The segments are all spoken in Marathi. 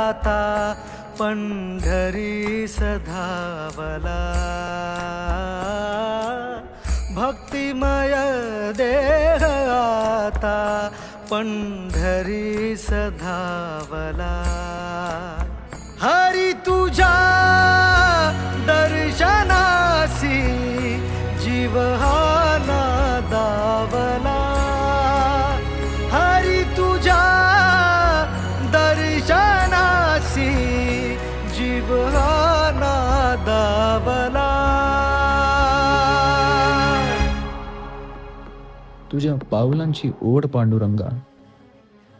आता पंढरी सधावला, भक्तिमय देह आता पंढरी सधावला. हरी तुझ्या दर्शनासी जीव हा नादावला, हरी तुझ्या दर्शनासी जीव हा नादावला. तुझ्या पावलांची ओढ पांडुरंगा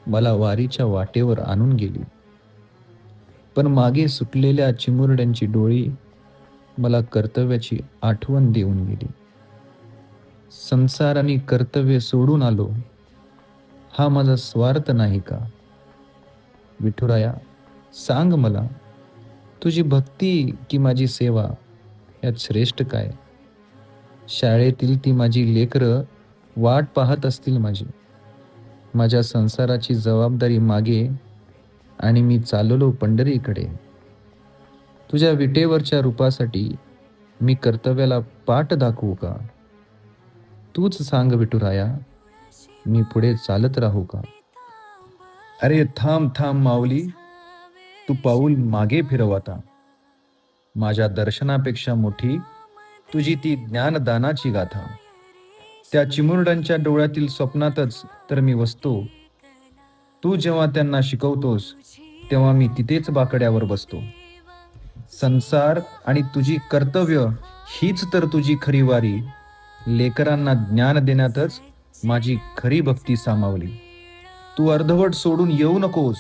मला वारीच्या वाटेवर आणून गेली, पण मागे सुटलेल्या चिमुरड्यांची डोळी मला कर्तव्याची आठवण देऊन गेली. संसार आणि कर्तव्य सोडून आलो, हा माझा स्वार्थ नाही का? विठुराया, सांग मला, तुझी भक्ती की माझी सेवा यात श्रेष्ठ काय? शाळेतील ती माझी लेकरं वाट पाहत असतील माझ्या संसाराची जबाबदारी मागे, आणि मी चाललो पंढरीकडे. तुझ्या विटेवरच्या रूपासाठी मी कर्तव्याला पाठ दाखवू का? तूच सांग विठुराया, मी पुढे चालत राहू का? अरे थांब थांब माऊली, तू पाऊल मागे फिरव आता. माझ्या दर्शनापेक्षा मोठी तुझी ती ज्ञानदानाची गाथा. त्या चिमुरड्यांच्या डोळ्यातील स्वप्नातच तर मी वसतो. तू जेव्हा त्यांना शिकवतोस तेव्हा मी तिथेच बाकड्यावर बसतो. संसार आणि तुझी कर्तव्य हीच तर तुझी खरी वारी. लेकरांना ज्ञान देण्यातच माझी खरी भक्ती सामावली. तू अर्धवट सोडून येऊ नकोस,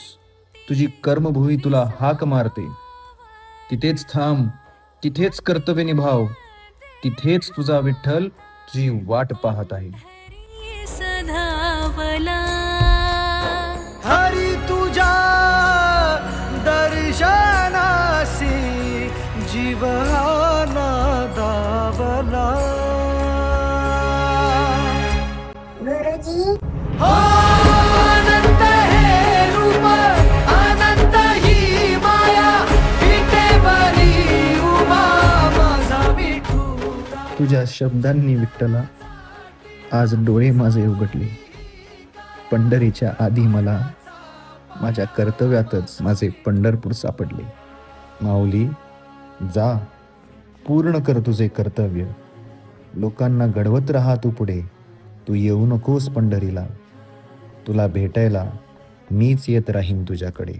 तुझी कर्मभूमी तुला हाक मारते. तिथेच थांब, तिथेच कर्तव्य निभाव, तिथेच तुझा विठ्ठल तुझी वाट पाहत आहे. हरी तुझ्या दर्शनासी जीव हा नादावला. गुरुजी अनंत हे रूप, अनंत ही माया, विटेवरी उभा माझा विठुरा. तुझ्या शब्दांनी विठ्ठला आज डोळे माझे उघडले. पंढरीच्या आधी मला माझ्या कर्तव्यातच माझे पंढरपूर सापडले. माऊली, जा, पूर्ण कर तुझे कर्तव्य. लोकांना घडवत राहा तू पुढे. तू येऊ नकोस पंढरीला. तुला भेटायला मीच येत राहीन तुझ्याकडे.